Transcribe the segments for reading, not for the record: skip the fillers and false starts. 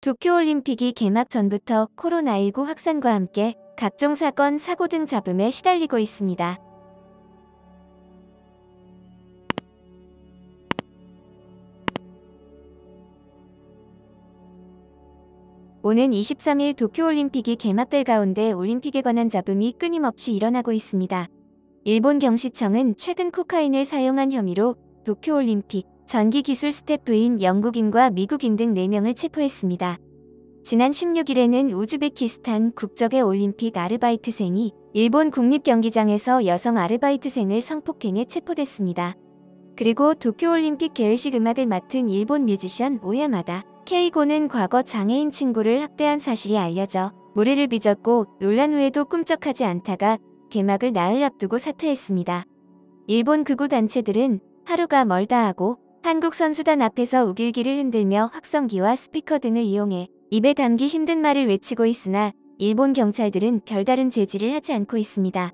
도쿄올림픽이 개막 전부터 코로나19 확산과 함께 각종 사건, 사고 등 잡음에 시달리고 있습니다. 오는 23일 도쿄올림픽이 개막될 가운데 올림픽에 관한 잡음이 끊임없이 일어나고 있습니다. 일본 경시청은 최근 코카인을 사용한 혐의로 도쿄올림픽 전기기술 스태프인 영국인과 미국인 등 4명을 체포했습니다. 지난 16일에는 우즈베키스탄 국적의 올림픽 아르바이트생이 일본 국립경기장에서 여성 아르바이트생을 성폭행해 체포됐습니다. 그리고 도쿄올림픽 개회식 음악을 맡은 일본 뮤지션 오야마다 케이고는 과거 장애인 친구를 학대한 사실이 알려져 무리를 빚었고 논란 후에도 꿈쩍하지 않다가 개막을 나흘 앞두고 사퇴했습니다. 일본 극우 단체들은 하루가 멀다 하고 한국 선수단 앞에서 우길기를 흔들며 확성기와 스피커 등을 이용해 입에 담기 힘든 말을 외치고 있으나 일본 경찰들은 별다른 제지를 하지 않고 있습니다.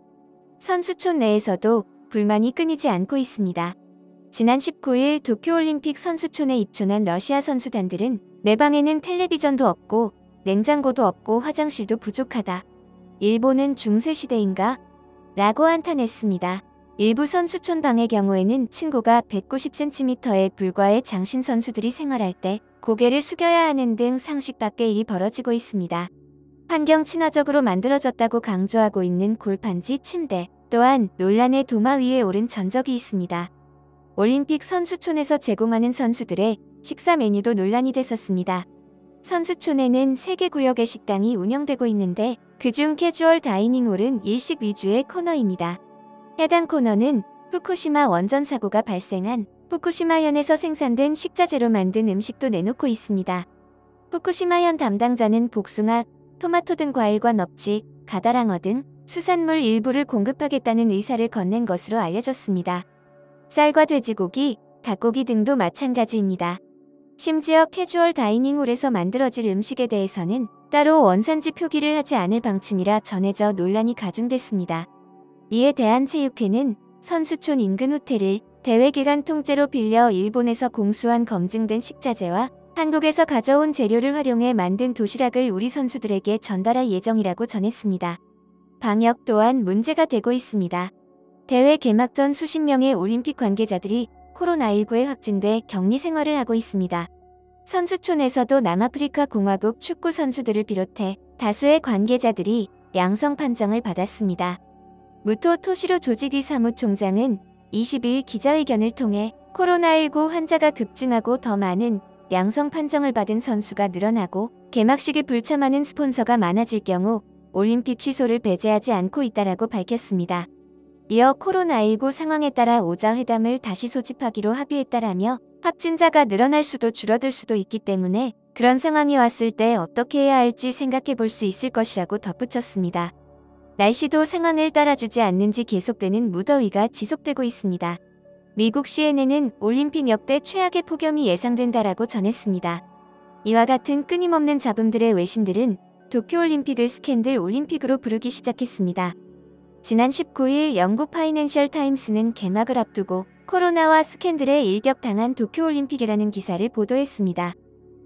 선수촌 내에서도 불만이 끊이지 않고 있습니다. 지난 19일 도쿄올림픽 선수촌에 입촌한 러시아 선수단들은 내 방에는 텔레비전도 없고 냉장고도 없고 화장실도 부족하다. 일본은 중세시대인가? 라고 한탄했습니다. 일부 선수촌 방의 경우에는 층고가 190cm에 불과해 장신 선수들이 생활할 때 고개를 숙여야 하는 등 상식 밖의 일이 벌어지고 있습니다. 환경 친화적으로 만들어졌다고 강조하고 있는 골판지 침대 또한 논란의 도마 위에 오른 전적이 있습니다. 올림픽 선수촌에서 제공하는 선수들의 식사 메뉴도 논란이 됐었습니다. 선수촌에는 3개 구역의 식당이 운영되고 있는데 그중 캐주얼 다이닝홀은 일식 위주의 코너입니다. 해당 코너는 후쿠시마 원전 사고가 발생한 후쿠시마현에서 생산된 식자재로 만든 음식도 내놓고 있습니다. 후쿠시마현 담당자는 복숭아, 토마토 등 과일과 넙치, 가다랑어 등 수산물 일부를 공급하겠다는 의사를 건넨 것으로 알려졌습니다. 쌀과 돼지고기, 닭고기 등도 마찬가지입니다. 심지어 캐주얼 다이닝홀에서 만들어질 음식에 대해서는 따로 원산지 표기를 하지 않을 방침이라 전해져 논란이 가중됐습니다. 이에 대한체육회는 선수촌 인근 호텔을 대회기간 통째로 빌려 일본에서 공수한 검증된 식자재와 한국에서 가져온 재료를 활용해 만든 도시락을 우리 선수들에게 전달할 예정이라고 전했습니다. 방역 또한 문제가 되고 있습니다. 대회 개막 전 수십 명의 올림픽 관계자들이 코로나19에 확진돼 격리 생활을 하고 있습니다. 선수촌에서도 남아프리카 공화국 축구 선수들을 비롯해 다수의 관계자들이 양성 판정을 받았습니다. 무토 토시로 조직위 사무총장은 22일 기자회견을 통해 코로나19 환자가 급증하고 더 많은 양성 판정을 받은 선수가 늘어나고 개막식에 불참하는 스폰서가 많아질 경우 올림픽 취소를 배제하지 않고 있다라고 밝혔습니다. 이어 코로나19 상황에 따라 오자 회담을 다시 소집하기로 합의했다라며 확진자가 늘어날 수도 줄어들 수도 있기 때문에 그런 상황이 왔을 때 어떻게 해야 할지 생각해 볼 수 있을 것이라고 덧붙였습니다. 날씨도 상황을 따라주지 않는지 계속되는 무더위가 지속되고 있습니다. 미국 CNN은 올림픽 역대 최악의 폭염이 예상된다라고 전했습니다. 이와 같은 끊임없는 잡음들의 외신들은 도쿄올림픽을 스캔들 올림픽으로 부르기 시작했습니다. 지난 19일 영국 파이낸셜 타임스는 개막을 앞두고 코로나와 스캔들에 일격당한 도쿄올림픽이라는 기사를 보도했습니다.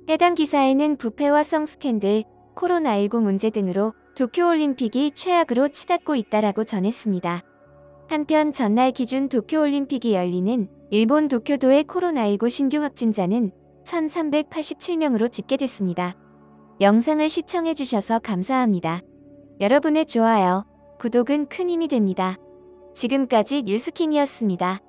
해당 기사에는 부패와 성 스캔들, 코로나19 문제 등으로 도쿄올림픽이 최악으로 치닫고 있다라고 전했습니다. 한편 전날 기준 도쿄올림픽이 열리는 일본 도쿄도의 코로나19 신규 확진자는 1387명으로 집계됐습니다. 영상을 시청해주셔서 감사합니다. 여러분의 좋아요, 구독은 큰 힘이 됩니다. 지금까지 뉴스킹이었습니다.